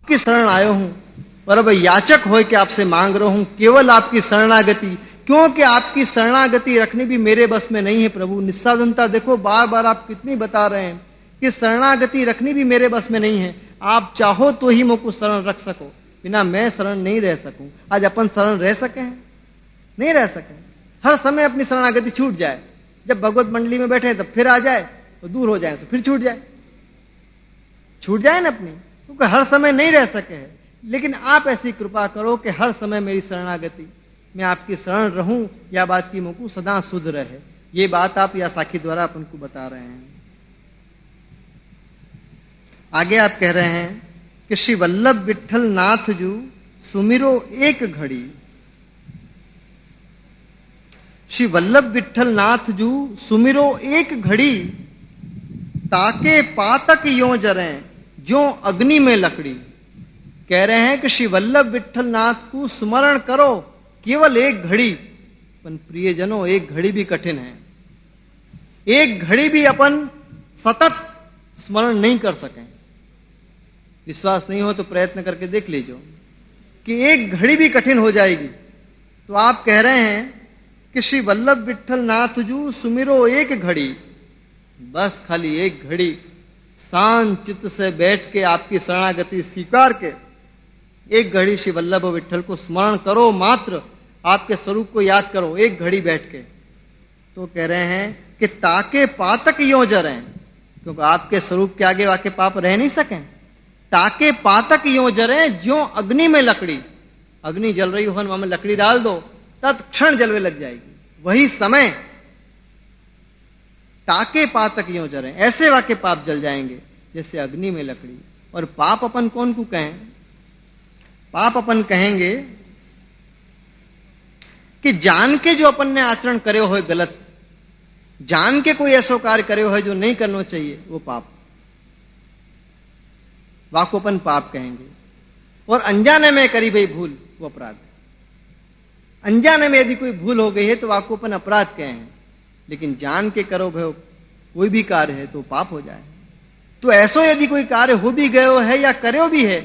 आपकी शरण आयो हूं और अब याचक हो के आपसे मांग रहा हूं केवल आपकी शरणागति, क्योंकि आपकी शरणागति रखनी भी मेरे बस में नहीं है प्रभु। निस्साधनता देखो, बार बार आप कितनी बता रहे हैं कि शरणागति रखनी भी मेरे बस में नहीं है। आप चाहो तो ही मुझको शरण रख सको, बिना मैं शरण नहीं रह सकूं। आज अपन शरण रह सके हैं? नहीं रह सके। हर समय अपनी शरणागति छूट जाए, जब भगवत मंडली में बैठे तब फिर आ जाए, तो दूर हो जाए तो फिर छूट जाए ना अपनी, क्योंकि हर समय नहीं रह सके हैं। लेकिन आप ऐसी कृपा करो कि हर समय मेरी शरणागति, मैं आपकी शरण रहूं, या बात की मुझको सदा शुद्ध रहे। ये बात आप या साखी द्वारा अपन को बता रहे हैं। आगे आप कह रहे हैं कि श्री वल्लभ विठ्ठल नाथ जू सुमिरो एक घड़ी। श्री वल्लभ विठ्ठल नाथ जू सुमिरो एक घड़ी, ताके पातक यो जरें जो अग्नि में लकड़ी। कह रहे हैं कि श्री वल्लभ विठ्ठल नाथ को स्मरण करो केवल एक घड़ी। पर प्रियजनों, एक घड़ी भी कठिन है। एक घड़ी भी अपन सतत स्मरण नहीं कर सकें। विश्वास नहीं हो तो प्रयत्न करके देख लीजिए कि एक घड़ी भी कठिन हो जाएगी। तो आप कह रहे हैं कि श्री वल्लभ विठ्ठल नाथ जू सुमिरो एक घड़ी, बस खाली एक घड़ी शांत चित्त से बैठ के आपकी शरणागति स्वीकार के एक घड़ी श्री वल्लभ विठ्ठल को स्मरण करो, मात्र आपके स्वरूप को याद करो एक घड़ी बैठ के। तो कह रहे हैं कि ताके पातक यो जरें, क्योंकि आपके स्वरूप के आगे वाके पाप रह नहीं सकें। ताके पातक यो जरें जो अग्नि में लकड़ी। अग्नि जल रही हो, वहां में लकड़ी डाल दो, तत्क्षण जलवे लग जाएगी, वही समय। ताके पातक यो जरें, ऐसे वाके पाप जल जाएंगे जैसे अग्नि में लकड़ी। और पाप अपन कौन को कहें? पाप अपन कहेंगे कि जान के जो अपन ने आचरण करे हो गलत, जान के कोई ऐसा कार्य करे हो जो नहीं करना चाहिए, वो पाप, वाको अपन पाप कहेंगे। और अनजाने में करी भाई भूल, वो अपराध। अनजाने में यदि कोई भूल हो गई है तो वाको अपन अपराध कहें, लेकिन जान के करो भाई कोई भी कार्य है तो पाप हो जाए। तो ऐसो यदि कोई कार्य हो भी गयो है या करो भी है,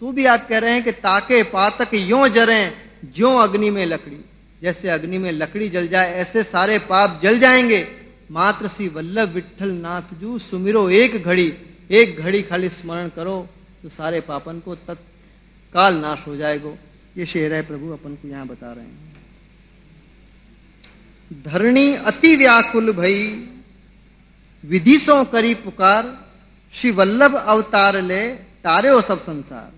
तो भी आप कह रहे हैं कि ताके पातक यो जरें ज्यो अग्नि में लकड़ी। जैसे अग्नि में लकड़ी जल जाए ऐसे सारे पाप जल जाएंगे। मात्र श्री वल्लभ विठ्ठल नाथ जू सुमिरो एक घड़ी, एक घड़ी खाली स्मरण करो तो सारे पापन को तत्काल नाश हो जाएगो। ये शेर है प्रभु अपन को यहां बता रहे हैं। धरणी अति व्याकुल भई विधि सो करी पुकार, श्री वल्लभ अवतार ले तारे सब संसार।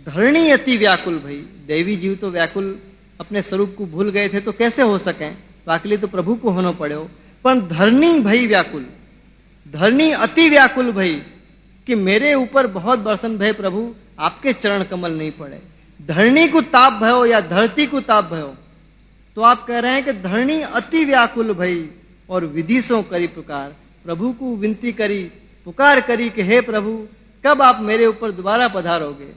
धरणी अति व्याकुल भई, देवी जीव तो व्याकुल अपने स्वरूप को भूल गए थे, तो कैसे हो सके? वाकली तो प्रभु को होना पड़े हो। पर धरणी भई व्याकुल, धरणी अति व्याकुल भई कि मेरे ऊपर बहुत बरसन भय प्रभु, आपके चरण कमल नहीं पड़े। धरणी को ताप भयो या धरती को ताप भयो, तो आप कह रहे हैं कि धरणी अति व्याकुल भई और विधि सो करी पुकार। प्रभु को विनती करी, पुकार करी कि हे प्रभु, कब आप मेरे ऊपर दोबारा पधारोगे?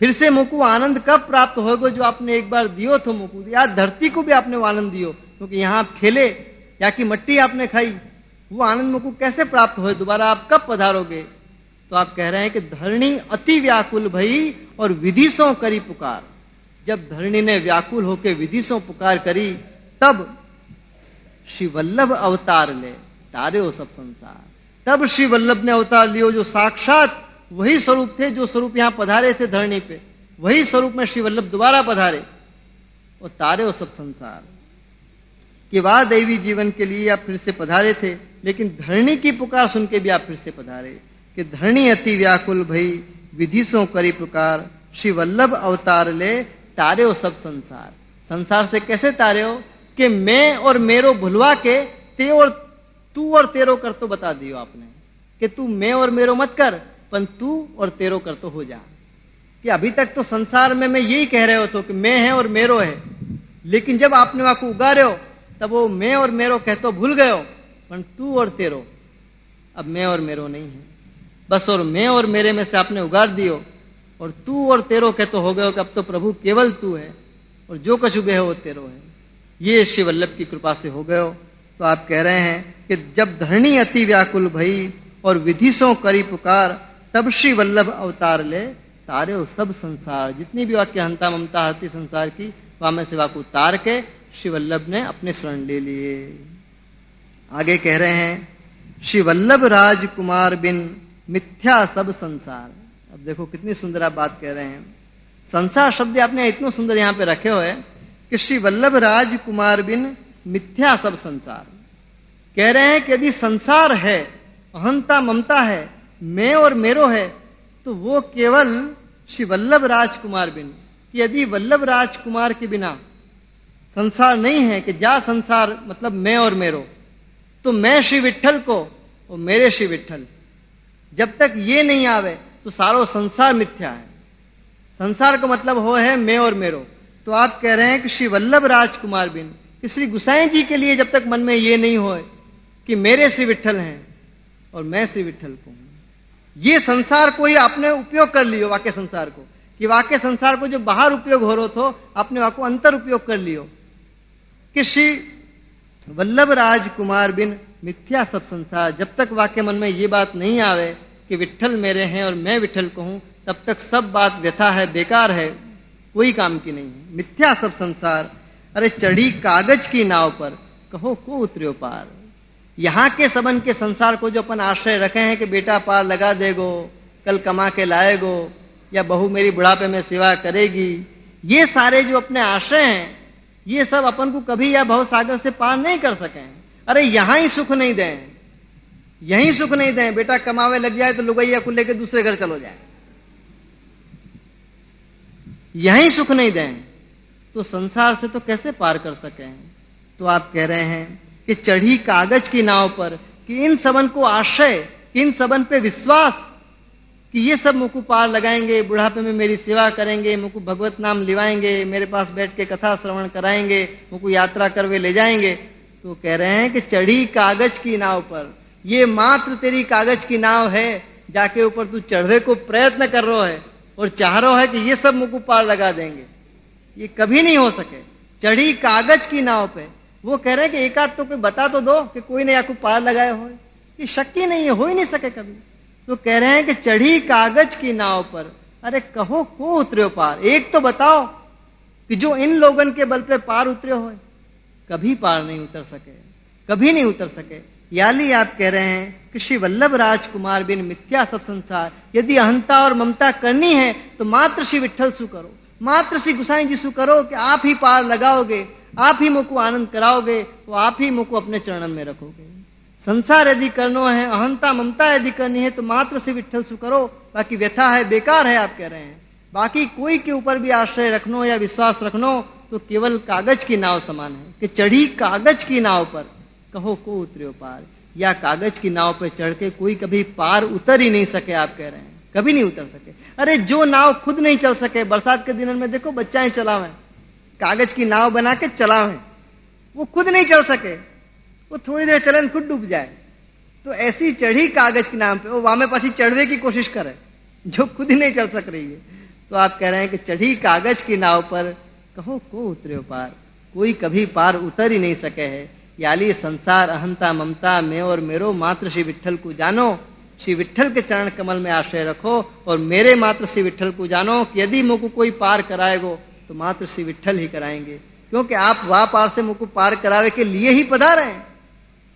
फिर से मुझको आनंद कब प्राप्त होगा जो आपने एक बार दियो तो मुझको, या धरती को भी आपने वो आनंद दियो, क्योंकि यहाँ आप खेले या कि मट्टी आपने खाई, वो आनंद मुझको कैसे प्राप्त हो? दोबारा आप कब पधारोगे? तो आप कह रहे हैं कि धरणी अति व्याकुल भई और विधि सो करी पुकार। जब धरणी ने व्याकुल होकर विधि सो पुकार करी, तब श्री वल्लभ अवतार ले तारे हो सब संसार। तब श्री वल्लभ ने अवतार लियो, जो साक्षात वही स्वरूप थे जो स्वरूप यहां पधारे थे धरणी पे, वही स्वरूप में श्री वल्लभ दोबारा पधारे और तारे हो सब संसार। कि वाह दैवी जीवन के लिए आप फिर से पधारे थे, लेकिन धरणी की पुकार सुन के भी आप फिर से पधारे। कि धरणी अति व्याकुल भई विधि सो करी पुकार, श्री वल्लभ अवतार ले तारे हो सब संसार। संसार से कैसे तारे हो? कि मैं और मेरो भुलवा के ते और तू और तेरो कर तो बता दियो आपने, कि तू मैं और मेरो मत कर, पर तू और तेरो कर तो हो जा। कि अभी तक तो संसार में मैं यही कह रहे हो तो कि मैं है और मेरो है, लेकिन जब आपने वहां को उगा रहे हो तब वो मैं और मेरो कहतो भूल गए हो, पर तू और तेरो अब मैं और मेरो नहीं है बस, और मैं और मेरे में से आपने उगार दियो और तू और तेरो कहतो हो गए कि अब तो प्रभु केवल तू है और जो कछु भी है वो तेरो है। ये श्री वल्लभ की कृपा से हो गए हो। तो आप कह रहे हैं कि जब धरणी अति व्याकुल भई और विधि सो करी पुकार, तब श्री वल्लभ अवतार ले, तारे हो सब संसार। जितनी भी वाक्य हंता ममता हती संसार की, वहां में सेवा को उतार के श्री वल्लभ ने अपने शरण ले लिए। आगे कह रहे हैं, श्री वल्लभ राजकुमार बिन मिथ्या सब संसार। अब देखो कितनी सुंदर आप बात कह रहे हैं। संसार शब्द आपने इतना सुंदर यहां पे रखे हुए कि श्री वल्लभ राजकुमार बिन मिथ्या सब संसार। कह रहे हैं कि यदि संसार है, अहंता ममता है, मैं और मेरो है, तो वो केवल श्री वल्लभ राजकुमार बिन, कि यदि वल्लभ राजकुमार के बिना संसार नहीं है, कि जा संसार मतलब मैं और मेरो, तो मैं श्री विठ्ठल को और मेरे श्री विठ्ठल, जब तक ये नहीं आवे तो सारो संसार मिथ्या है। संसार का मतलब हो है मैं और मेरो। तो आप कह रहे हैं कि श्री वल्लभ राजकुमार बिन, कि श्री गुसाई जी के लिए जब तक मन में ये नहीं हो कि मेरे श्री विठ्ठल हैं और मैं श्री विठ्ठल को हूं, ये संसार को ही आपने उपयोग कर लियो, वाक्य संसार को, कि वाक्य संसार को जो बाहर उपयोग हो रहा था, आपने वाको अंतर उपयोग कर लियो, कि श्री वल्लभ राजकुमार बिन मिथ्या सब संसार। जब तक वाक्य मन में ये बात नहीं आवे कि विठ्ठल मेरे हैं और मैं विठ्ठल को हूं, तब तक सब बात व्यथा है, बेकार है, कोई काम की नहीं है। मिथ्या सब संसार, अरे चढ़ी कागज की नाव पर, कहो को उतरियो पार। यहां के सबन के संसार को जो अपन आश्रय रखे हैं कि बेटा पार लगा देगो, कल कमा के लाएगो, या बहू मेरी बुढ़ापे में सेवा करेगी, ये सारे जो अपने आश्रय हैं, ये सब अपन को कभी या भव सागर से पार नहीं कर सके। अरे यहां ही सुख नहीं दें, यहीं सुख नहीं दें, बेटा कमावे लग जाए तो लुगैया को लेकर दूसरे घर चलो जाए, यहीं सुख नहीं दें, तो संसार से तो कैसे पार कर सके। तो आप कह रहे हैं कि चढ़ी कागज की नाव पर, कि इन सबन को आश्रय, कि इन सबन पे विश्वास, कि ये सब मुझको पार लगाएंगे, बुढ़ापे में मेरी सेवा करेंगे, मुझको भगवत नाम लिवाएंगे, मेरे पास बैठ के कथा श्रवण कराएंगे, मुझको यात्रा करवे ले जाएंगे। तो कह रहे हैं कि चढ़ी कागज की नाव पर, ये मात्र तेरी कागज की नाव है, जाके ऊपर तू चढ़वे को प्रयत्न कर रहा है और चाह रहा है कि ये सब मुझको पार लगा देंगे, ये कभी नहीं हो सके। चढ़ी कागज की नाव पे, वो कह रहे हैं कि एक आध तो कोई बता तो दो कि कोई ने आपको पार लगाए हो, ये शक्की नहीं है, हो ही नहीं सके कभी। तो कह रहे हैं कि चढ़ी कागज की नाव पर, अरे कहो को उतरे पार, एक तो बताओ कि जो इन लोगन के बल पे पार उतरे हो, कभी पार नहीं उतर सके, कभी नहीं उतर सके। याली आप कह रहे हैं कि श्री वल्लभ राजकुमार बिन मिथ्या सब संसार। यदि अहंता और ममता करनी है तो मात्र श्री विठ्ठल सु करो, मात्र श्री गुसाई जी सु करो, कि आप ही पार लगाओगे, आप ही मुझको आनंद कराओगे, तो आप ही मुझको अपने चरणन में रखोगे। संसार यदि करनो है, अहंता ममता यदि करनी है, तो मात्र श्री विठ्ठल सु करो, बाकी व्यथा है, बेकार है। आप कह रहे हैं बाकी कोई के ऊपर भी आश्रय रखनो या विश्वास रखनो तो केवल कागज की नाव समान है, कि चढ़ी कागज की नाव पर, कहो को उतरियो पार। या कागज की नाव पर चढ़ के कोई कभी पार उतर ही नहीं सके, आप कह रहे हैं कभी नहीं उतर सके। अरे जो नाव खुद नहीं चल सके, बरसात के दिनों में देखो बच्चाएं चलावें, कागज की नाव बना के चलावें, वो खुद नहीं चल सके, वो थोड़ी देर चले खुद डूब जाए। तो ऐसी चढ़ी कागज की नाव पे वो वामे पासी चढ़वे की कोशिश करे, जो खुद ही नहीं चल सक रही है। तो आप कह रहे हैं कि चढ़ी कागज की नाव पर, कहो को उतरियो पार, कोई कभी पार उतर ही नहीं सके है। याली संसार अहंता ममता मैं और मेरो, मात्र श्री विठ्ठल को जानो, श्री विठ्ठल के चरण कमल में आश्रय रखो, और मेरे मात्र श्री विठ्ठल को जानो कि यदि मुझको कोई पार कराएगो तो मात्र श्री विठ्ठल ही कराएंगे, क्योंकि आप वहां पार से मुझको पार करावे के लिए ही पधारे हैं।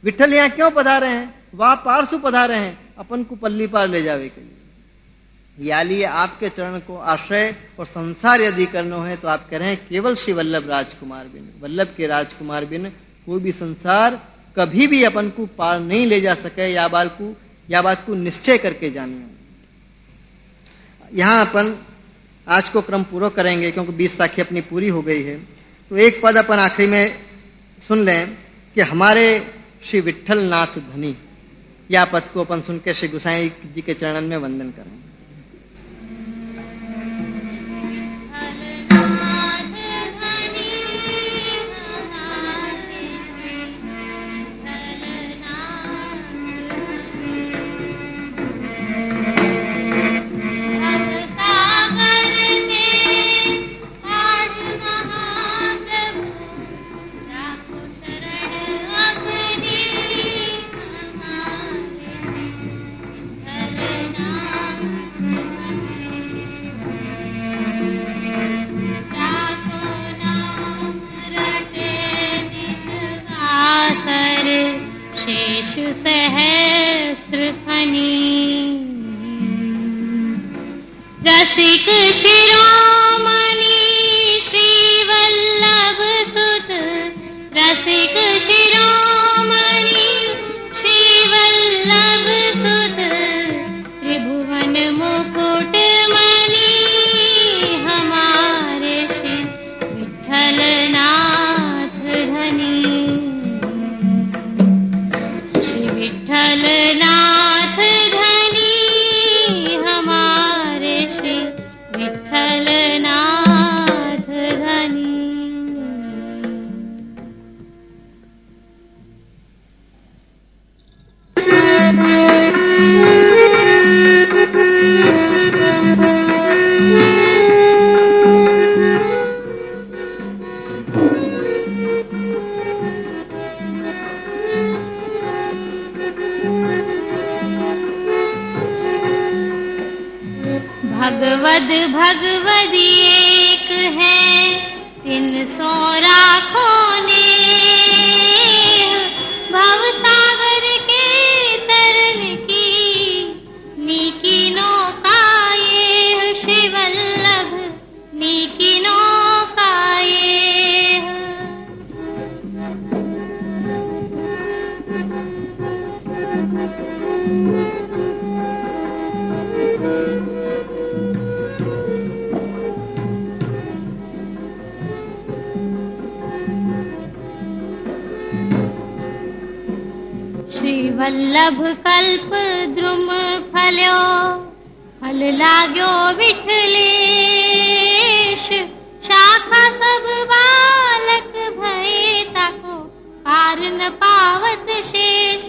विठ्ठल यहाँ क्यों पधारे हैं, वहां पार सु पधारे हैं, अपन को पल्ली पार ले जावे के लिए। याली आपके चरण को आश्रय और संसार यदि करनो है तो आप कह रहे हैं केवल श्री वल्लभ राजकुमार बिन, वल्लभ के राजकुमार बिन कोई भी संसार कभी भी अपन को पार नहीं ले जा सके। या बात को निश्चय करके जानिए। यहां अपन आज को क्रम पूरा करेंगे क्योंकि 20 साखी अपनी पूरी हो गई है। तो एक पद अपन आखिरी में सुन लें कि हमारे श्री विठ्ठल नाथ धनी, या पद को अपन सुन के श्री गुसाई जी के चरणन में वंदन करें। विशु सहस्त्र फनी रसिक शिरोमणि श्री वल्लभ सुत रसिक शिरोमणि श्री वल्लभ सुत त्रिभुवन मुकुट मणि हमारे श्री विठ्ठल नाथ धनी श्री विठ्ठल नाथ धनी हमारे श्री विठ्ठल नाथ धनी। भगवद भगवदी एक है 300 राखो ने भव सागर के तरन की नीकी नौकाये श्री वल्लभ नीकी नौकाये। श्री वल्लभ कल्प द्रुम फल्यो फल लाग्यो विठलेश शाखा सब बालक भय ताको पार न पावत शेष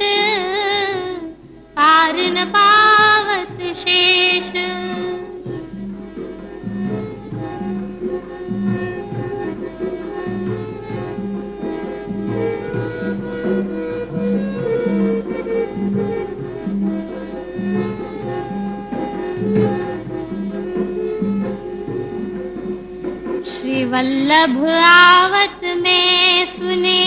पार न पावत शेष। श्री वल्लभ आवत में सुने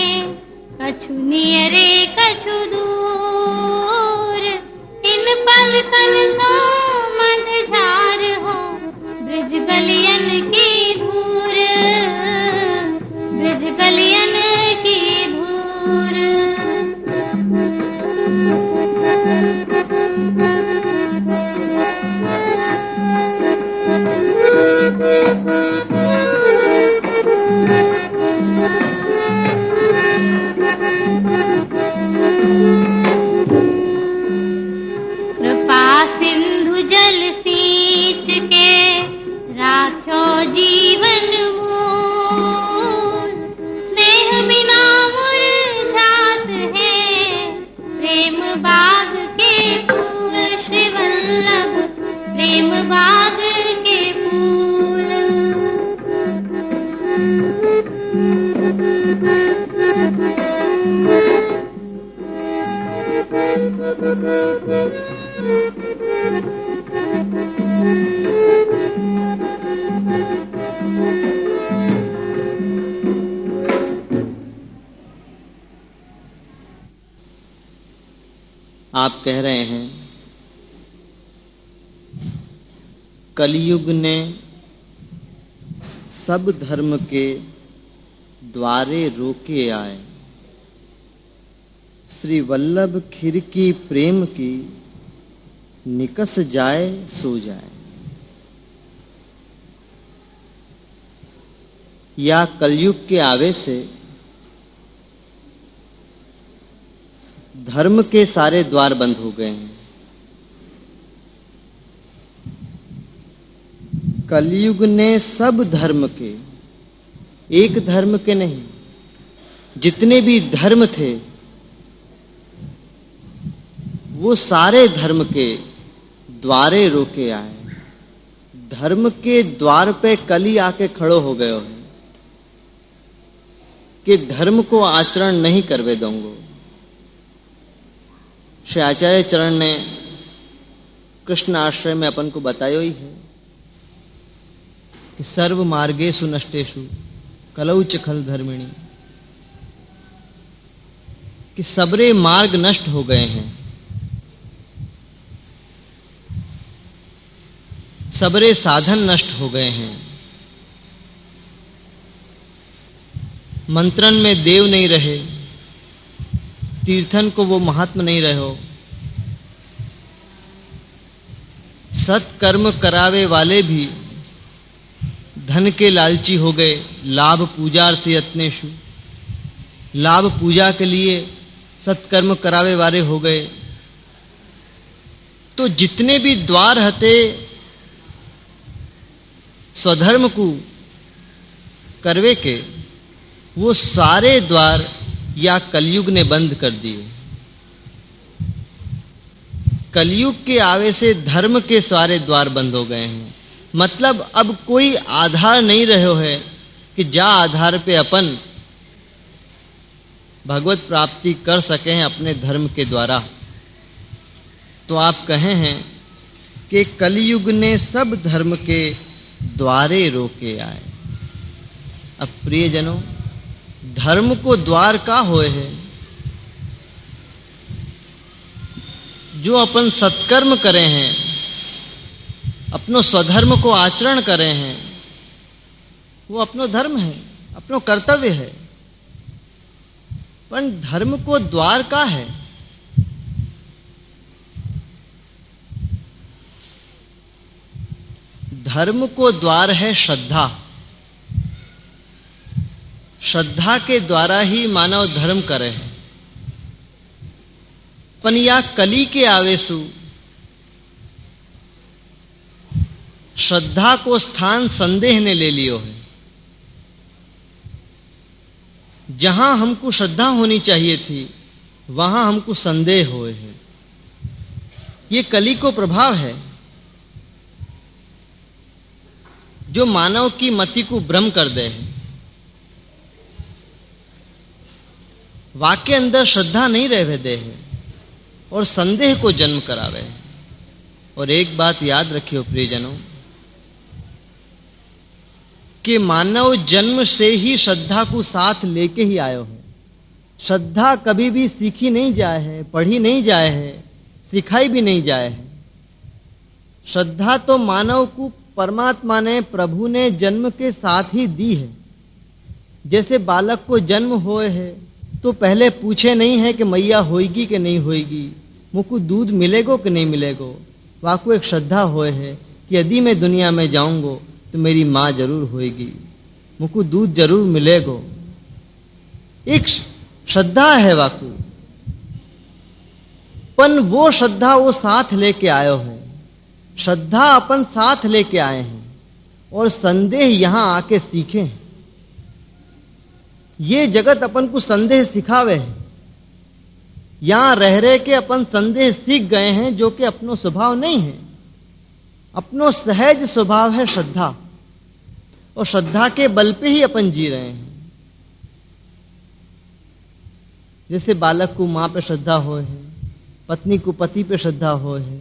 कछु नियरे कछु दूर इन पलकन सो मध झार हो ब्रिज गलियन की धूर ब्रिज गलियन की धूर। कृपा सिंधु जल सींच के राख्यो जीवन मूल स्नेह बिना मुरझात है प्रेम बाग के फूल श्री वल्लभ प्रेम बाग के फूल। आप कह रहे हैं कलयुग ने सब धर्म के द्वारे रोके आए श्री वल्लभ खिड़की प्रेम की निकस जाए सो जाए। या कलयुग के आवे से धर्म के सारे द्वार बंद हो गए हैं। कलयुग ने सब धर्म के एक धर्म के नहीं जितने भी धर्म थे वो सारे धर्म के द्वारे रोके आए। धर्म के द्वार पे कली आके खड़ो हो गए हैं कि धर्म को आचरण नहीं करवे दूंगो। श्री आचार्य चरण ने कृष्ण आश्रय में अपन को बतायो ही है कि सर्व मार्गेषु नष्टेषु कलौ च खल धर्मिणी। कि सबरे मार्ग नष्ट हो गए हैं, सबरे साधन नष्ट हो गए हैं, मंत्रन में देव नहीं रहे, तीर्थन को वो महात्मा नहीं रहो, सत्कर्म करावे वाले भी धन के लालची हो गए। लाभ पूजार्थ यत्नेषु, लाभ पूजा के लिए सत्कर्म करावे वाले हो गए। तो जितने भी द्वार हते स्वधर्म को करवे के, वो सारे द्वार या कलयुग ने बंद कर दिए। कलयुग के आवे से धर्म के सारे द्वार बंद हो गए हैं। मतलब अब कोई आधार नहीं रहे है कि जा आधार पे अपन भगवत प्राप्ति कर सके हैं अपने धर्म के द्वारा। तो आप कहे हैं कि कलयुग ने सब धर्म के द्वारे रोके आए। अब प्रियजनों, धर्म को द्वार का होए है? जो अपन सत्कर्म करें हैं, अपनो स्वधर्म को आचरण करें हैं, वो अपनो धर्म है, अपनो कर्तव्य है। पर धर्म को द्वार का है? धर्म को द्वार है श्रद्धा। श्रद्धा के द्वारा ही मानव धर्म करे है। पन या कली के आवेशु श्रद्धा को स्थान संदेह ने ले लियो है। जहां हमको श्रद्धा होनी चाहिए थी, वहां हमको संदेह हुए है। ये कली को प्रभाव है जो मानव की मति को भ्रम कर दे है। वाक्य अंदर श्रद्धा नहीं रह दे है और संदेह को जन्म करावे है। और एक बात याद रखियो प्रियजनों, कि मानव जन्म से ही श्रद्धा को साथ लेके ही आयो है। श्रद्धा कभी भी सीखी नहीं जाए है, पढ़ी नहीं जाए है, सिखाई भी नहीं जाए है। श्रद्धा तो मानव को परमात्मा ने, प्रभु ने जन्म के साथ ही दी है। जैसे बालक को जन्म होए है तो पहले पूछे नहीं है कि मैया होएगी कि नहीं होएगी, मुझको दूध मिलेगो कि नहीं मिलेगो। वाको एक श्रद्धा होए है कि यदि मैं दुनिया में जाऊंगो तो मेरी मां जरूर होएगी, मुझको दूध जरूर मिलेगो। एक श्रद्धा है वाकु। पन वो श्रद्धा वो साथ लेके आयो है। श्रद्धा अपन साथ लेके आए हैं और संदेह यहां आके सीखे हैं। ये जगत अपन को संदेह सिखावे है। यहां रह के अपन संदेह सीख गए हैं, जो कि अपनो स्वभाव नहीं है। अपनो सहज स्वभाव है श्रद्धा, और श्रद्धा के बल पे ही अपन जी रहे हैं। जैसे बालक को मां पे श्रद्धा हो है, पत्नी को पति पे श्रद्धा हो है।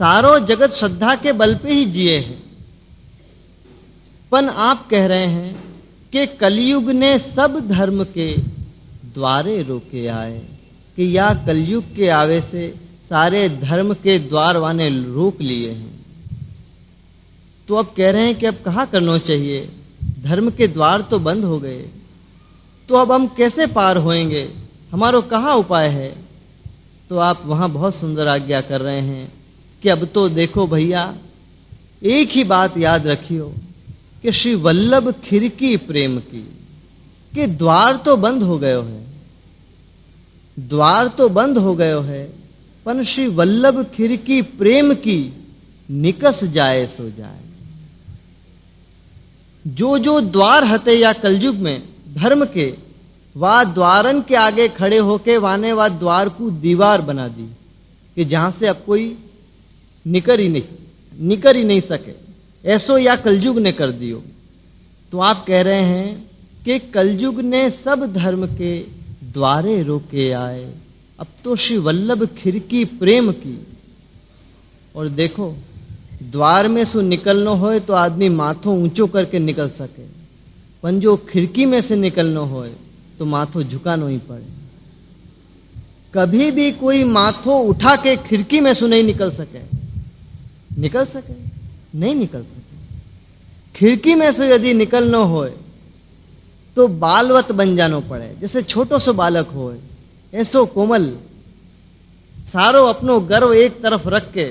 सारो जगत श्रद्धा के बल पे ही जिए हैं। पन आप कह रहे हैं कि कलयुग ने सब धर्म के द्वारे रोके आए, कि या कलयुग के आवे से सारे धर्म के द्वार वाने रोक लिए हैं। तो अब कह रहे हैं कि अब कहाँ करना चाहिए? धर्म के द्वार तो बंद हो गए, तो अब हम कैसे पार होएंगे? हमारा कहाँ उपाय है? तो आप वहां बहुत सुंदर आज्ञा कर रहे हैं कि अब तो देखो भैया, एक ही बात याद रखियो कि श्री वल्लभ खिड़की प्रेम की, कि द्वार तो बंद हो गयो है, द्वार तो बंद हो गयो है, पर श्री वल्लभ खिड़की प्रेम की निकस जाए सो जाए। जो जो द्वार हते या कलयुग में धर्म के, वा द्वारन के आगे खड़े होके वाने वा द्वार को दीवार बना दी कि जहां से अब कोई निकर ही नहीं सके। ऐसो या कलयुग ने कर दियो। तो आप कह रहे हैं कि कलयुग ने सब धर्म के द्वारे रोके आए, अब तो श्री वल्लभ खिड़की प्रेम की। और देखो, द्वार में सो निकलना हो तो आदमी माथों ऊंचो करके निकल सके, पण जो खिड़की में से निकलनो होए तो माथो झुकानो ही पड़े। कभी भी कोई माथो उठा के खिड़की में से नहीं निकल सके, नहीं निकल सके। खिड़की में से यदि निकलनो होए तो बालवत बन जानो पड़े, जैसे छोटो सो बालक होए ऐसो कोमल, सारो अपनो गर्व एक तरफ रख के,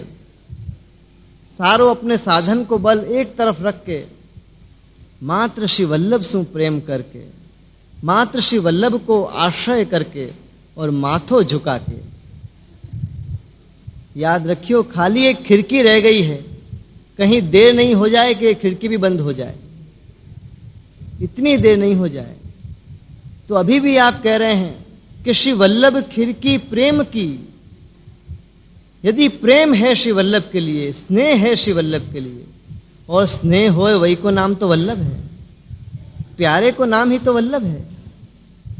सारो अपने साधन को बल एक तरफ रख के, मात्र श्री वल्लभ से प्रेम करके, मात्र श्री वल्लभ को आश्रय करके और माथो झुका के। याद रखियो, खाली एक खिड़की रह गई है, कहीं देर नहीं हो जाए कि खिड़की भी बंद हो जाए, इतनी देर नहीं हो जाए। तो अभी भी आप कह रहे हैं कि श्री वल्लभ खिड़की प्रेम की। यदि प्रेम है श्री वल्लभ के लिए, स्नेह है श्री वल्लभ के लिए, और स्नेह होए वही को नाम तो वल्लभ है, प्यारे को नाम ही तो वल्लभ है।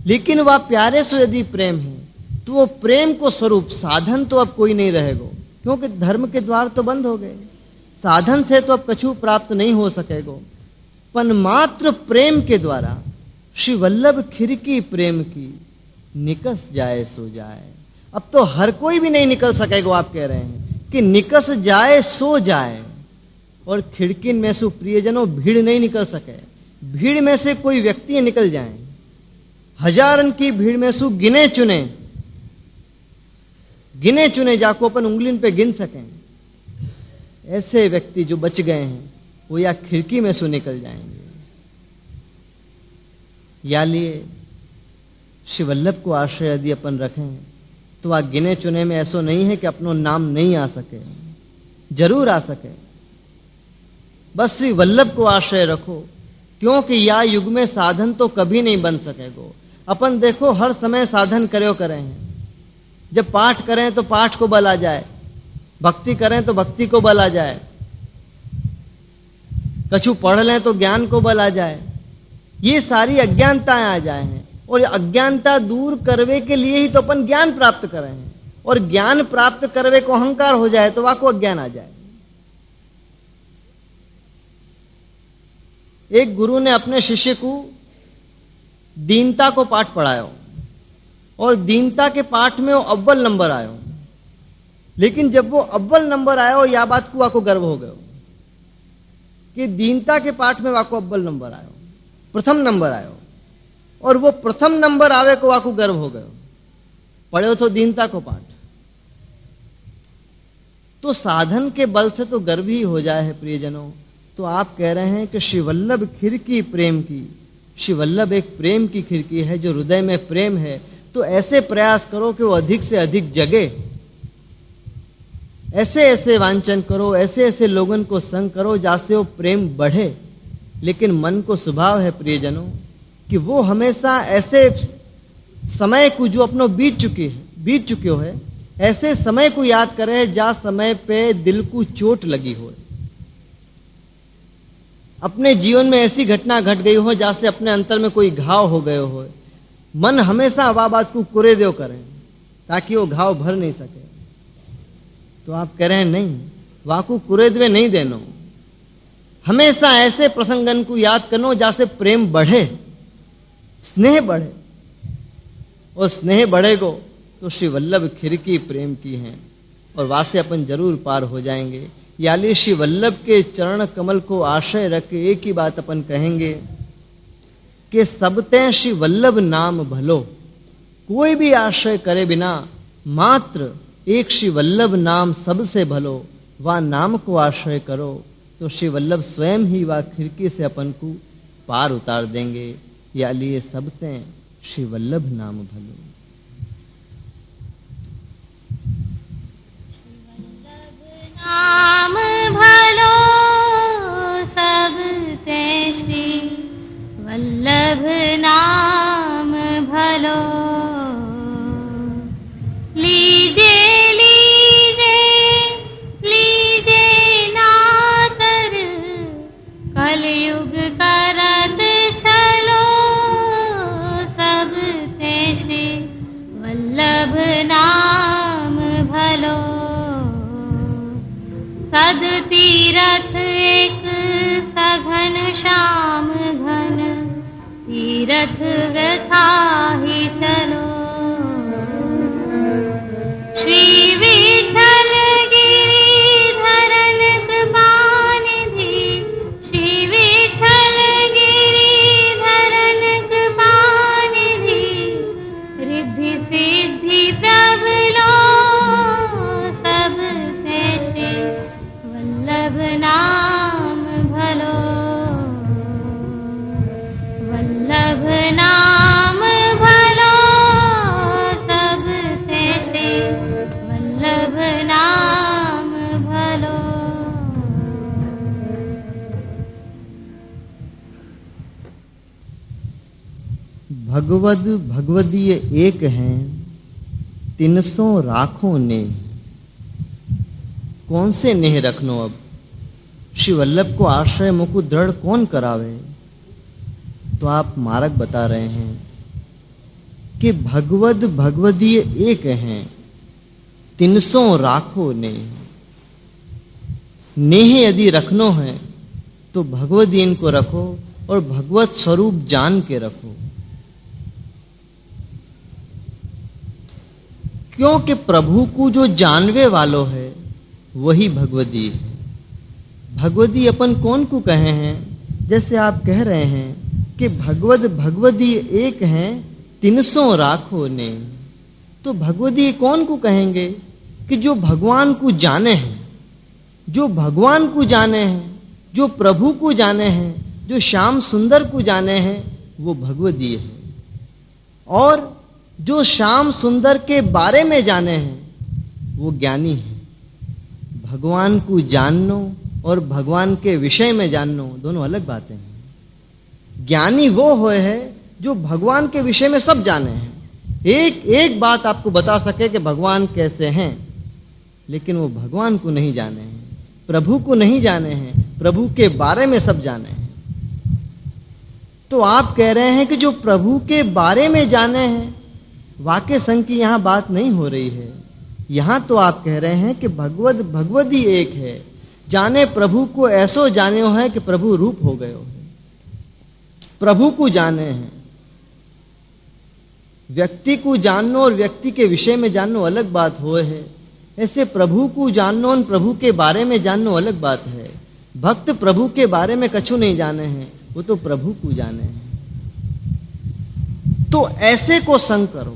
लेकिन वह प्यारे से यदि प्रेम है तो वो प्रेम को स्वरूप साधन तो अब कोई नहीं रहेगा, क्योंकि धर्म के द्वार तो बंद हो गए, साधन से तो अब कछु प्राप्त नहीं हो सकेगा। पण मात्र प्रेम के द्वारा श्री वल्लभ खिड़की प्रेम की निकस जाए सो जाए। अब तो हर कोई भी नहीं निकल सकेगा, आप कह रहे हैं कि निकस जाए सो जाए। और खिड़की में से प्रियजनों भीड़ नहीं निकल सके, भीड़ में से कोई व्यक्ति निकल जाए, हजारन की भीड़ में से गिने चुने जाको अपन उंगलिन पे गिन सकें, ऐसे व्यक्ति जो बच गए हैं वो या खिड़की में से निकल जाएंगे। या लिए श्री वल्लभ को आश्रय यदि अपन रखें तो वह गिने चुने में ऐसा नहीं है कि अपनो नाम नहीं आ सके, जरूर आ सके। बस श्री वल्लभ को आश्रय रखो, क्योंकि या युग में साधन तो कभी नहीं बन सकेगा। अपन देखो हर समय साधन करें हैं, जब पाठ करें तो पाठ को बल आ जाए, भक्ति करें तो भक्ति को बल आ जाए, कछु पढ़ लें तो ज्ञान को बल आ जाए। ये सारी अज्ञानताएं आ जाए हैं, और अज्ञानता दूर करवे के लिए ही तो अपन ज्ञान प्राप्त करें हैं, और ज्ञान प्राप्त करवे को अहंकार हो जाए तो वाको अज्ञान आ जाए। एक गुरु ने अपने शिष्य को दीनता को पाठ पढ़ायो, और दीनता के पाठ में वो अव्वल नंबर आयो। लेकिन जब वो अव्वल नंबर आयो, या बात को वाको गर्व हो गयो कि दीनता के पाठ में वाको अव्वल नंबर आयो, प्रथम नंबर आयो, और वो प्रथम नंबर आवे को वाको गर्व हो गयो। पढ़ो तो दीनता को पाठ, तो साधन के बल से तो गर्व ही हो जाए है प्रियजनों। तो आप कह रहे हैं कि श्री वल्लभ खिड़की प्रेम की, श्री वल्लभ एक प्रेम की खिड़की है, जो हृदय में प्रेम है। तो ऐसे प्रयास करो कि वो अधिक से अधिक जगे, ऐसे ऐसे वांछन करो, ऐसे ऐसे लोगों को संग करो जासे वो प्रेम बढ़े। लेकिन मन को स्वभाव है प्रियजनों कि वो हमेशा ऐसे समय को जो अपनो बीत चुके हो, ऐसे समय को याद करे जा समय पे दिल को चोट लगी हो, अपने जीवन में ऐसी घटना घट गई हो जैसे अपने अंतर में कोई घाव हो गए हो। मन हमेशा वह बात को कुरेदेव करें ताकि वो घाव भर नहीं सके। तो आप कह रहे हैं नहीं, वाकू कुरेदवे नहीं देनो, हमेशा ऐसे प्रसंगन को याद करनो जैसे प्रेम बढ़े, स्नेह बढ़े। और स्नेह बढ़ेगो तो श्री वल्लभ खिड़की प्रेम की हैं, और वासे अपन जरूर पार हो जाएंगे। याली श्री वल्लभ के चरण कमल को आश्रय रख के एक ही बात अपन कहेंगे कि सबते श्री वल्लभ नाम भलो। कोई भी आश्रय करे बिना मात्र एक श्री वल्लभ नाम सबसे भलो, वह नाम को आश्रय करो तो श्री वल्लभ स्वयं ही वह खिड़की से अपन को पार उतार देंगे। या लिए सबते श्री वल्लभ नाम भलो। नाम भलो सबते श्री वल्लभ नाम भलो। लीजे लीजे लीजे नातर कलयुग करत छलो। सबते श्री वल्लभ नाम भलो। सद तीरथ एक सघन श्याम घन तीरथ वृथा ही चलो। श्री विठ्ठल गिरिधरन कृपानिधि, श्री विठ्ठल गिरिधरन कृपानिधि, रिद्धि सिद्धि प्रबलो सब कैसे, वल्लभ नाम भलो, वल्लभ नाम भलो सब कैसे, वल्लभ नाम भलो। भगवद भगवदीय एक हैं, 300 राखो ने। कौन से नेह रखनो अब? श्री वल्लभ को आश्रय मुकुट दृढ़ कौन करावे? तो आप मार्ग बता रहे हैं कि भगवद भगवदीय एक हैं, 300 राखो ने। नेह यदि रखनो है तो भगवदी इनको रखो और भगवत स्वरूप जान के रखो, क्योंकि प्रभु को जो जानवे वालो है वही भगवदी है। भगवदी अपन कौन को कहे हैं? जैसे आप कह रहे हैं कि भगवद भगवदी एक हैं, 300 राखो ने। तो भगवदी कौन को कहेंगे? कि जो भगवान को जाने हैं, जो भगवान को जाने हैं, जो प्रभु को जाने हैं, जो श्याम सुंदर को जाने हैं, वो भगवदी है। और जो श्याम सुंदर के बारे में जाने हैं वो ज्ञानी है। भगवान को जाननो और भगवान के विषय में जाननो दोनों अलग बातें हैं। ज्ञानी वो होए है जो भगवान के विषय में सब जाने हैं, एक एक बात आपको बता सके कि भगवान कैसे हैं, लेकिन वो भगवान को नहीं जाने हैं, प्रभु को नहीं जाने हैं, प्रभु के बारे में सब जाने हैं। तो आप कह रहे हैं कि जो प्रभु के बारे में जाने हैं, वाक्य संग की यहां बात नहीं हो रही है। यहां तो आप कह रहे हैं कि भगवद भगवदी एक है, जाने प्रभु को ऐसो जाने है कि प्रभु रूप हो गए हो। प्रभु को जाने हैं। व्यक्ति को जाननो और व्यक्ति के विषय में जाननो अलग बात होए है। ऐसे प्रभु को जाननो और प्रभु के बारे में जाननो अलग बात है। भक्त प्रभु के बारे में कछु नहीं जाने हैं, वो तो प्रभु को जाने हैं। तो ऐसे को संग करो,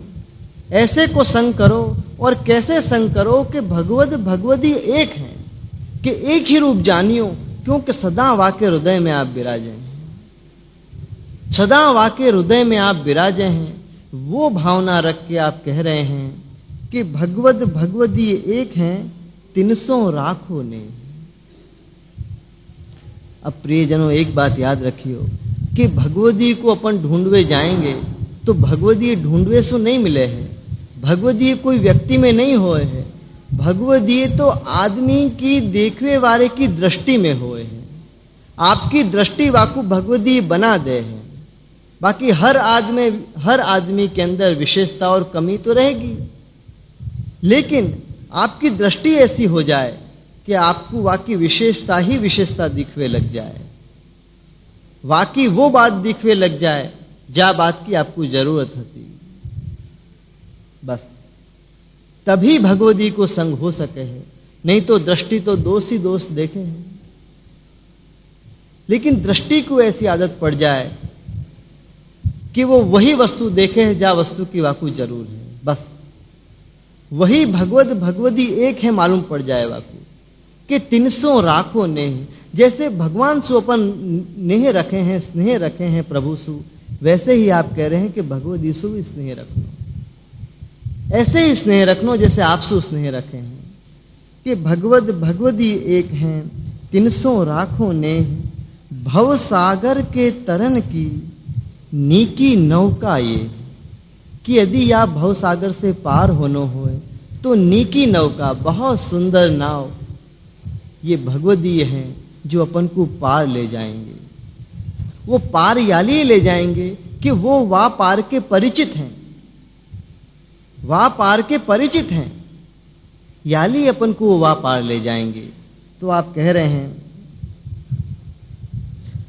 ऐसे को संग करो। और कैसे संग करो? कि भगवद भगवदी एक है, कि एक ही रूप जानियो, क्योंकि सदा वाके हृदय में आप विराजे हैं। सदा वाके हृदय में आप विराजे हैं। वो भावना रख के आप कह रहे हैं कि भगवद भगवदी एक हैं, 300 राखो ने। अब प्रियजनों एक बात याद रखियो कि भगवदी को अपन ढूंढवे जाएंगे तो भगवदी ढूंढवे सो नहीं मिले हैं। भगवदी कोई व्यक्ति में नहीं होए है। भगवदी तो आदमी की देखवे वाले की दृष्टि में होए है। आपकी दृष्टि वाकु भगवदी बना दे है। बाकी हर आदमी के अंदर विशेषता और कमी तो रहेगी, लेकिन आपकी दृष्टि ऐसी हो जाए कि आपको वाकई विशेषता ही विशेषता दिखवे लग जाए, वाकई वो बात दिखवे लग जाए जा बात की आपको जरूरत होती। बस तभी भगवदी को संग हो सके है, नहीं तो दृष्टि तो दोष ही दोष देखे हैं। लेकिन दृष्टि को ऐसी आदत पड़ जाए कि वो वही वस्तु देखे है जहां वस्तु की वाकु जरूर है। बस वही भगवद भगवदी एक है मालूम पड़ जाए वाकु कि 300 राखो नेह। जैसे भगवान सु अपन नेह रखे हैं, स्नेह रखे हैं प्रभु सु, वैसे ही आप कह रहे हैं कि भगवदी सु भी स्नेह रखनो। ऐसे ही स्नेह रखनो जैसे आप सु स्नेह रखे हैं कि भगवद भगवदी एक हैं, 300 राखो नेह। भव सागर के तरन की नीकी नौका ये, कि यदि आप भव सागर से पार होनो होए तो नीकी नौका, बहुत सुंदर नाव, ये भगवदीय हैं जो अपन को पार ले जाएंगे। वो पार याली ले जाएंगे कि वो वा पार के परिचित हैं, वा पार के परिचित हैं, याली अपन को वा पार ले जाएंगे। तो आप कह रहे हैं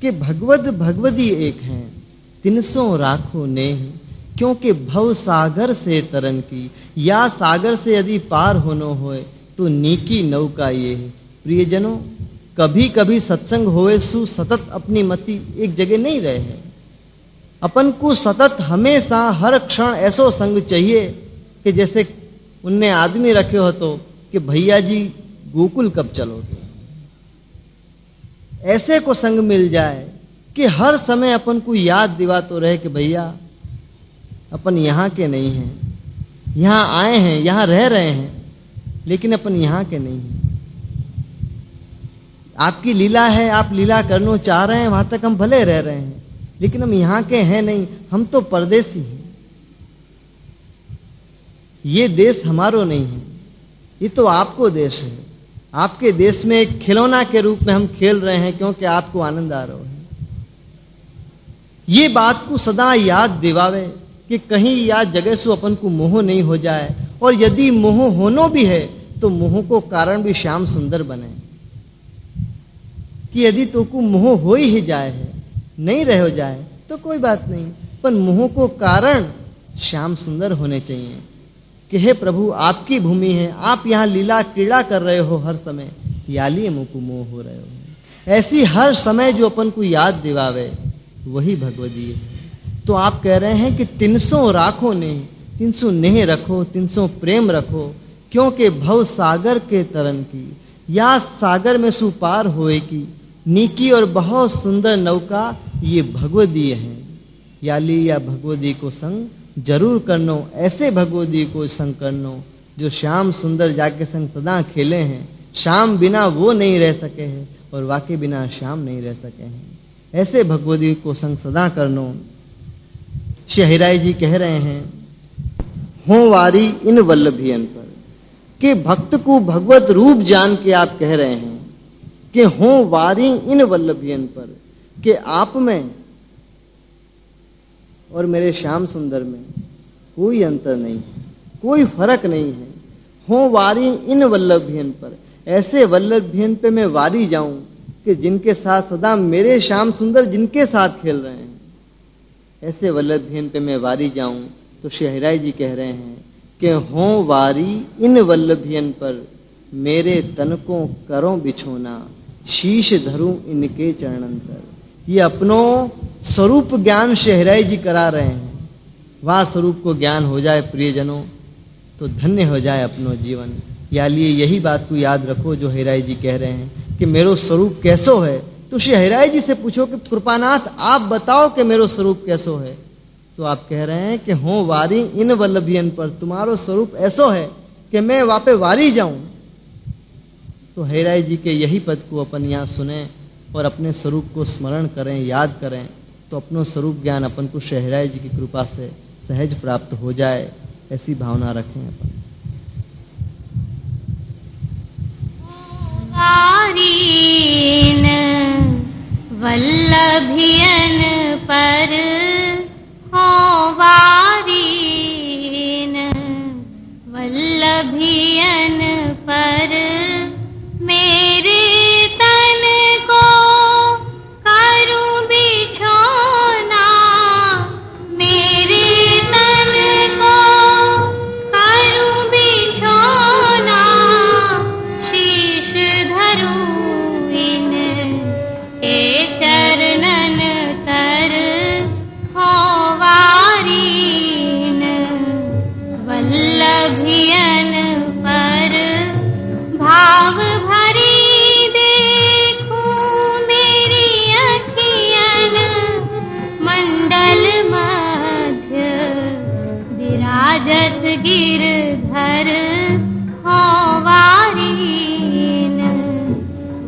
कि भगवद भगवदी एक हैं, तिनसों राखो नेह, क्योंकि भव सागर से तरन की, या सागर से यदि पार होनो होए तो नीकी नौका ये है। प्रियजनों, कभी कभी सत्संग होए सु सतत अपनी मति एक जगह नहीं रहे हैं। अपन को सतत हमेशा हर क्षण ऐसो संग चाहिए कि जैसे उनने आदमी रखे हो तो कि भैया जी गोकुल कब चलोगे। ऐसे को संग मिल जाए कि हर समय अपन को याद दिवातो रहे कि भैया अपन यहाँ के नहीं हैं, यहाँ आए हैं, यहाँ रह रहे हैं, लेकिन अपन यहाँ के नहीं हैं। आपकी लीला है, आप लीला करना चाह रहे हैं, वहां तक हम भले रह रहे हैं, लेकिन हम यहाँ के हैं नहीं, हम तो परदेसी हैं। ये देश हमारो नहीं है, ये तो आपको देश है। आपके देश में एक खिलौना के रूप में हम खेल रहे हैं क्योंकि आपको आनंद आ रहा है। ये बात को सदा याद दिवावे कि कहीं या जगह से अपन को मोह नहीं हो जाए, और यदि मोह होनो भी है तो मोह को कारण भी श्याम सुंदर बने। कि यदि तो को मोह हो ही जाए है, नहीं रह हो जाए तो कोई बात नहीं, पर मोह को कारण श्याम सुंदर होने चाहिए कि हे प्रभु आपकी भूमि है, आप यहाँ लीला क्रीड़ा कर रहे हो हर समय, याली मुझको मोह हो रहे हो। ऐसी हर समय जो अपन को याद दिवावे वही भगवदी है। तो आप कह रहे हैं कि 300 राखो ने, 300 नेह रखो, 300 प्रेम रखो, क्योंकि भव सागर के तरन की, या सागर में सुपार होए की, नीकी और बहुत सुंदर नौका ये भगवदी है। याली या भगवदी को संग जरूर करनो, ऐसे भगवदी को संग करनो जो श्याम सुंदर जाके संग सदा खेले हैं। श्याम बिना वो नहीं रह सके हैं और वाके बिना श्याम नहीं रह सके हैं। ऐसे भगवदी को संग सदा करनो। शहराई जी कह रहे हैं, हो वारी इन वल्लभियन पर, कि भक्त को भगवत रूप जान के आप कह रहे हैं कि हो वारी इन वल्लभियन पर, कि आप में और मेरे श्याम सुंदर में कोई अंतर नहीं है, कोई फर्क नहीं है। हो वारी इन वल्लभियन पर, ऐसे वल्लभियन पे मैं वारी जाऊं कि जिनके साथ सदा मेरे श्याम सुंदर जिनके साथ खेल रहे हैं, ऐसे वल्लभियन पे मैं वारी जाऊं। तो शहराई जी कह रहे हैं कि हो वारी इन वल्लभियन पर, मेरे तन को करो बिछोना, शीश धरूं इनके चरणंतर। ये अपनो स्वरूप ज्ञान शहराई जी करा रहे हैं। वह स्वरूप को ज्ञान हो जाए प्रियजनों तो धन्य हो जाए अपनो जीवन। या लिए यही बात को याद रखो जो हेराई जी कह रहे हैं कि मेरो स्वरूप कैसो है। तो श्री हेराई जी से पूछो कि कृपानाथ आप बताओ कि मेरो स्वरूप कैसो है। तो आप कह रहे हैं कि हो वारी इन वल्लभियन पर, तुम्हारो स्वरूप ऐसो है कि मैं वापे वारी जाऊं। तो हेराई जी के यही पद को अपन यहाँ सुने और अपने स्वरूप को स्मरण करें, याद करें, तो अपनो स्वरूप ज्ञान अपन को शहराई जी की कृपा से सहज प्राप्त हो जाए, ऐसी भावना रखें अपन। वारीन वल्लभियन पर, हो वारीन वल्लभियन पर, मेरे तन को करूं बिछोना, मेरे तन को करूं बिछोना, शीश धरूं इन के चरणन तर, हो वारीन वल्लभियन पर, भाव भरी देखूं मेरी अखियन, मंडल मध्य विराजत गिरधर, हो वारीन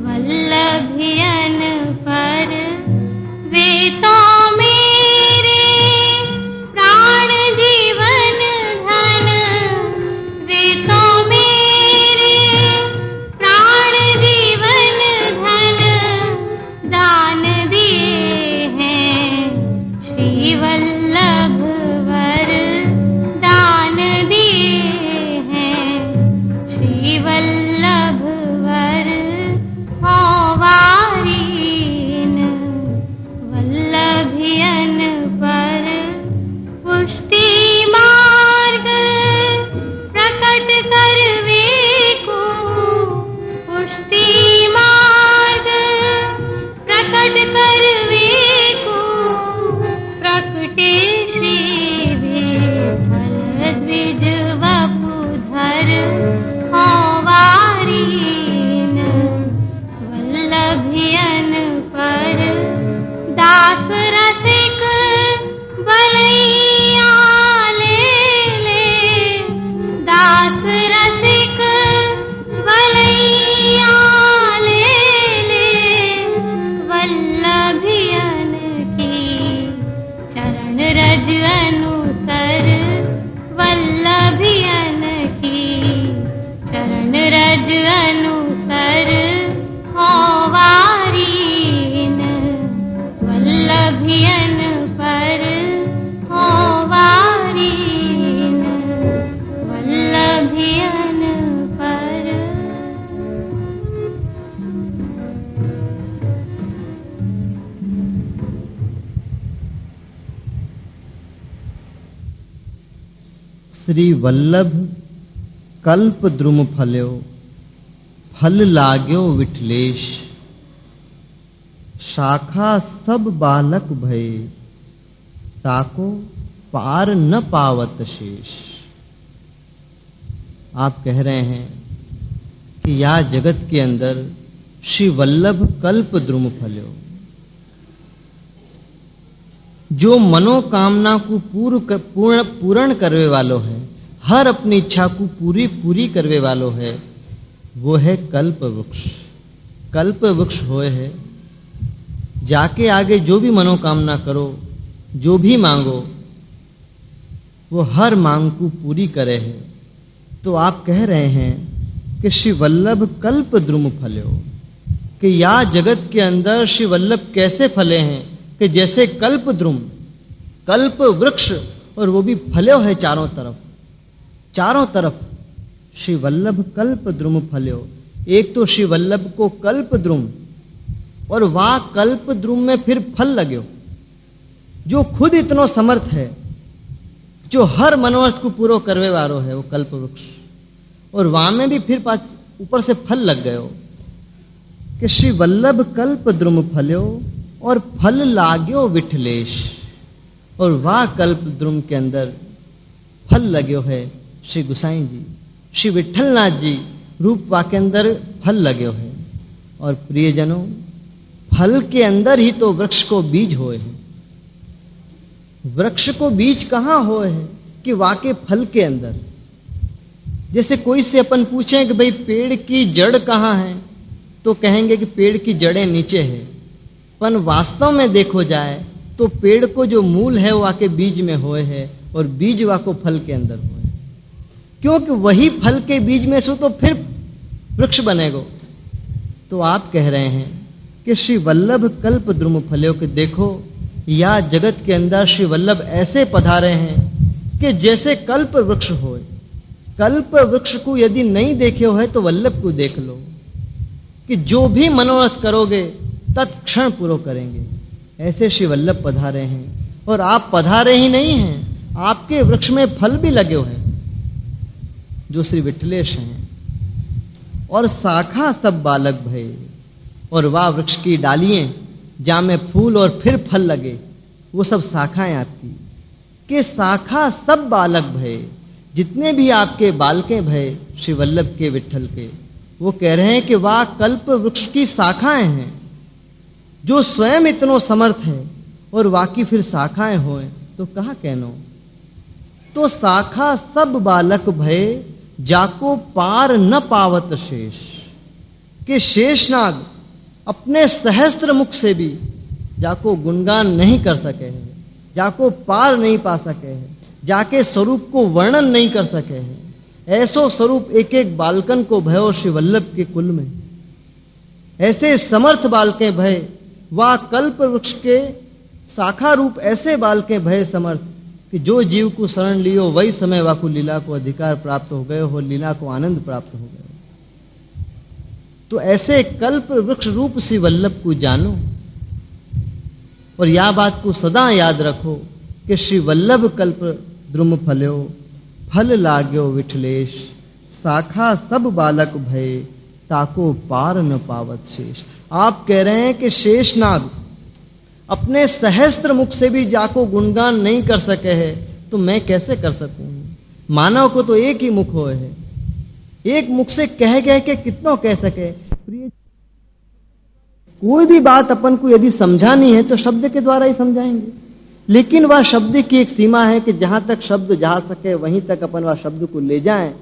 वल्लभियन पर, वे तो मेरे प्राण जीवन धन, वे तो मेरे प्राण जीवन धन, दान दिए हैं श्री वल्लभ वर, दान दिए हैं श्री वल्लभ वर, हो वारीन वल्लभियन पर। तज अनुसर होवारीन वल्लभियन पर होवारीन वल्लभियन पर। श्री वल्लभ कल्प द्रुम फल्यो फल लाग्यो विठलेश शाखा सब बालक भये ताको पार न पावत शेष। आप कह रहे हैं कि या जगत के अंदर श्री वल्लभ कल्प द्रुम फल्यो, जो मनोकामना को पूर्ण करवे वालों है, हर अपनी इच्छा को पूरी करवे वालों है, वो है कल्प वृक्ष। कल्प वृक्ष होए है, जाके आगे जो भी मनोकामना करो, जो भी मांगो, वो हर मांग को पूरी करे है। तो आप कह रहे हैं कि श्री वल्लभ कल्प द्रुम फल्यो, कि या जगत के अंदर श्री वल्लभ कैसे फले हैं कि जैसे कल्प द्रुम, कल्प वृक्ष, और वो भी फल्यो है चारों तरफ श्री वल्लभ कल्प द्रुम फल्यो। एक तो श्री वल्लभ को कल्प द्रुम, और वहां कल्प द्रुम में फिर फल लग्यो, जो खुद इतनो समर्थ है, जो हर मनोरथ को पूरो करवे वालो है, वो कल्प वृक्ष, और वहां में भी फिर ऊपर से फल लग गयो कि श्री वल्लभ कल्प द्रुम फल्यो और फल लाग्यो विठलेश। और वह कल्प द्रुम के अंदर फल लग्यो है श्री गुसाई जी, श्री विठलनाथ जी रूप वा के अंदर फल लग्यो है। और प्रियजनों, फल के अंदर ही तो वृक्ष को बीज होए हैं। वृक्ष को बीज कहां होए है कि वाके फल के अंदर। जैसे कोई से अपन पूछें कि भाई पेड़ की जड़ कहां है, तो कहेंगे कि पेड़ की जड़ें नीचे है, पर वास्तव में देखो जाए तो पेड़ को जो मूल है वो आके बीज में होए है, और बीज वाको फल के अंदर होए, क्योंकि वही फल के बीज में से तो फिर वृक्ष बनेगो। तो आप कह रहे हैं कि श्री वल्लभ कल्प द्रुम फल्यो के देखो, या जगत के अंदर श्री वल्लभ ऐसे पधारे हैं कि जैसे कल्प वृक्ष होए। कल्प वृक्ष को यदि नहीं देखे हो है तो वल्लभ को देख लो, कि जो भी मनोरथ करोगे तत्क्षण पूरा करेंगे। ऐसे श्री वल्लभ पधारे हैं, और आप पधारे ही नहीं हैं, आपके वृक्ष में फल भी लगे हुए हैं जो श्री विठलेश हैं। और शाखा सब बालक भये, और वह वृक्ष की डालियां जहां में फूल और फिर फल लगे, वो सब शाखाएं आपकी, कि शाखा सब बालक भये, जितने भी आपके बालके भये श्री वल्लभ के विठल के, वो कह रहे हैं कि वह कल्प वृक्ष की शाखाएं हैं, जो स्वयं इतनो समर्थ है, और वाकी फिर शाखाएं होए तो कहा कहनो। तो शाखा सब बालक भये जाको पार न पावत शेष, कि शेषनाग अपने सहस्त्र मुख से भी जाको गुणगान नहीं कर सके हैं, जाको पार नहीं पा सके हैं, जाके स्वरूप को वर्णन नहीं कर सके हैं। ऐसो स्वरूप एक एक बालकन को भयो श्री वल्लभ के कुल में। ऐसे समर्थ बालके भय, वा कल्प वृक्ष के शाखा रूप ऐसे बालके भय समर्थ, कि जो जीव को शरण लियो वही समय वाकु लीला को अधिकार प्राप्त हो गए हो, लीला को आनंद प्राप्त हो गए। तो ऐसे कल्प वृक्ष रूप श्री वल्लभ को जानो, और यह बात को सदा याद रखो कि श्री वल्लभ कल्प द्रुम फल्यो फल लाग्यो विठलेश, शाखा सब बालक भये ताको पार न पावत शेष। आप कह रहे हैं कि शेषनाग अपने सहस्त्र मुख से भी जाको गुणगान नहीं कर सके है, तो मैं कैसे कर सकूं। मानव को तो एक ही मुख होए है, एक मुख से कह के कितनों कह सके। कोई भी बात अपन को यदि समझानी है तो शब्द के द्वारा ही समझाएंगे, लेकिन वह शब्द की एक सीमा है कि जहां तक शब्द जा सके वहीं तक अपन वह शब्द को ले जाएं,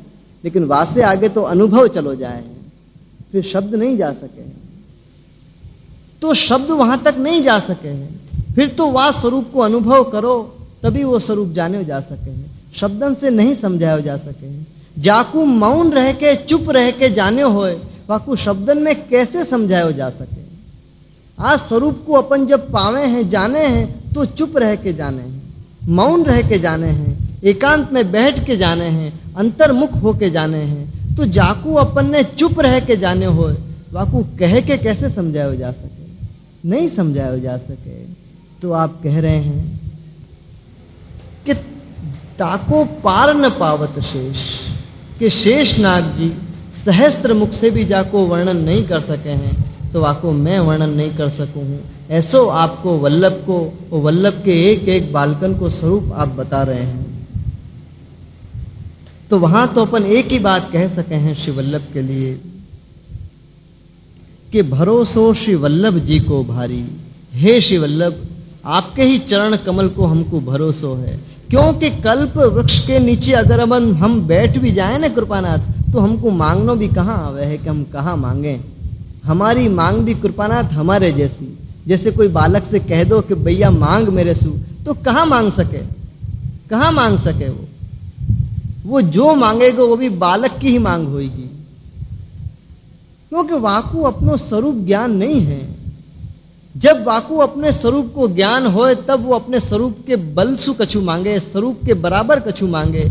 लेकिन वहां से आगे तो अनुभव चलो जाए, फिर शब्द नहीं जा सके। तो शब्द वहां तक नहीं जा सके हैं, फिर तो वह स्वरूप को अनुभव करो तभी वो स्वरूप जाने जा सके हैं, शब्दन से नहीं समझाए जा सके हैं। जाकू मौन रह के चुप रह के जाने होए वाकू शब्दन में कैसे समझायो जा सके। आज स्वरूप को अपन जब पावे हैं जाने हैं तो चुप रह के जाने हैं, मौन रह के जाने हैं, एकांत में बैठ के जाने हैं, अंतर्मुख होके जाने हैं। तो जाकू अपन ने चुप रह के जाने होए वाकू कह के कैसे समझायो जा सके, नहीं समझायो जा सके। तो आप कह रहे हैं कि ताको पार न पावत शेष, कि शेष नाग जी सहस्त्र मुख से भी जाको वर्णन नहीं कर सके हैं, तो वाको मैं वर्णन नहीं कर सकूं हूं। ऐसो आपको वल्लभ को, वल्लभ के एक एक बालकन को स्वरूप आप बता रहे हैं। तो वहां तो अपन एक ही बात कह सके हैं श्री वल्लभ के लिए कि भरोसो श्री वल्लभ जी को भारी। हे श्री वल्लभ, आपके ही चरण कमल को हमको भरोसो है, क्योंकि कल्प वृक्ष के नीचे अगर हम बैठ भी जाए ना कृपानाथ, तो हमको मांगनो भी कहाँ आवे है कि हम कहाँ मांगे। हमारी मांग भी कृपानाथ हमारे जैसी, जैसे कोई बालक से कह दो कि भैया मांग मेरे सु, तो कहाँ मांग सके, कहाँ मांग सके। वो जो मांगेगा वो भी बालक की ही मांग होगी, क्योंकि वाकु अपनो स्वरूप ज्ञान नहीं है। जब वाकु अपने स्वरूप को ज्ञान होए तब वो अपने स्वरूप के बल सु कछु मांगे, स्वरूप के बराबर कछु मांगे।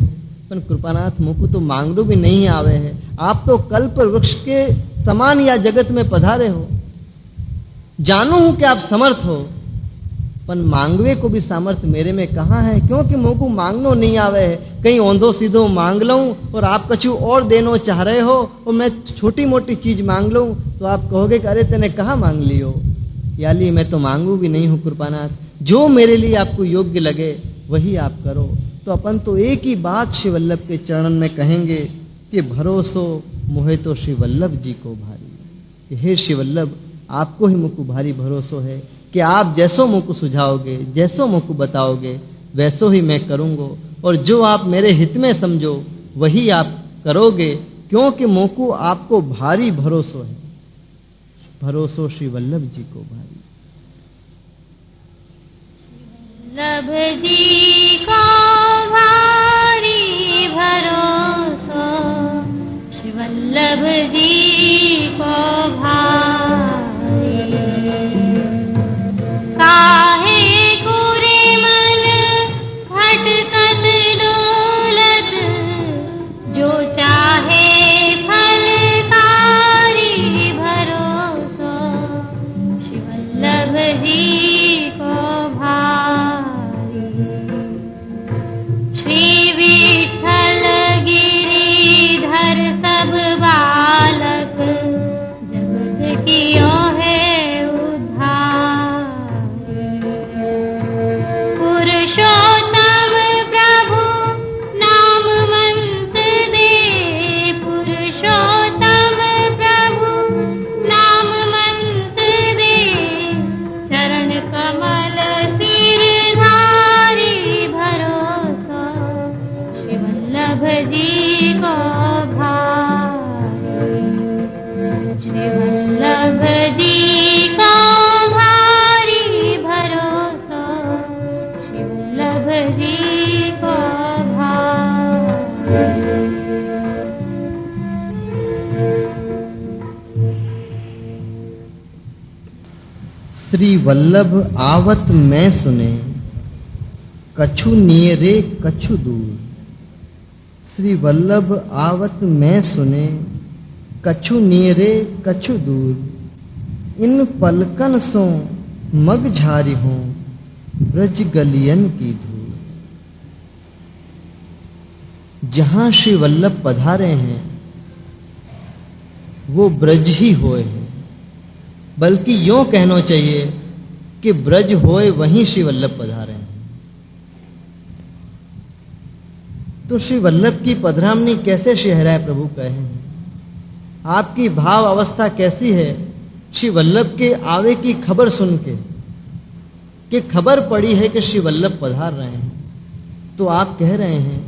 पर कृपानाथ मुकु तो मांगो भी नहीं आवे है। आप तो कल्प वृक्ष के समान या जगत में पधारे हो, जानू हूं कि आप समर्थ हो, पर मांगवे को भी सामर्थ्य मेरे में कहां है, क्योंकि मुकु मांगनो नहीं आवे है। कहीं औंधो सीधो मांग लऊं और आप कछु और देनो चाह रहे हो और मैं छोटी मोटी चीज मांग लऊं तो आप कहोगे कि अरे तेने कहां मांग लियो। याली मैं तो मांगू भी नहीं हूं कृपानाथ, जो मेरे लिए आपको योग्य लगे वही आप करो। तो अपन तो एक ही बात श्री वल्लभ के चरणन में कहेंगे कि भरोसो मोहे तो श्री वल्लभ जी को भारी। हे श्री वल्लभ, आपको ही मुझको भारी भरोसो है कि आप जैसो मुझको सुझाओगे, जैसो मुझको बताओगे वैसो ही मैं करूंगा, और जो आप मेरे हित में समझो वही आप करोगे, क्योंकि मुझको आपको भारी भरोसो है। भरोसो श्री वल्लभ जी को भारी। वल्लभ जी को भारी भरोसो, श्री वल्लभ जी को भारी। काहे कुरे मन खटकत डोलत, जो चाहे फलकारी भरोसो, श्री वल्लभ जी को भारी। श्री विठ्ठल गिरिधर सब बालक, जगत कियो है उद्धार। पुरुषोत्तम प्रभु नाम मंत्र दे, पुरुषोत्तम प्रभु नाम मंत्र दे, चरण कमल सिर धारी भरोसा, श्री वल्लभ जी को भारी। श्री वल्लभ जी को भारी भरोसा, श्री वल्लभ जी को भारी। श्री वल्लभ आवत मैं सुने, कछु नियरे कछु दूर। श्री वल्लभ आवत मैं सुने, कछु नियरे कछु दूर। इन पलकन सो मग झारी हों, ब्रज गलियन की धूल। जहां श्री वल्लभ पधारे हैं वो ब्रज ही होए हैं, बल्कि यूं कहना चाहिए कि ब्रज होए वहीं श्री वल्लभ पधारे हैं। तो श्री वल्लभ की पधरामनी कैसे शहराए प्रभु कहे हैं, आपकी भाव अवस्था कैसी है श्री वल्लभ के आवे की खबर सुन के, कि खबर पड़ी है कि श्री वल्लभ पधार रहे हैं। तो आप कह रहे हैं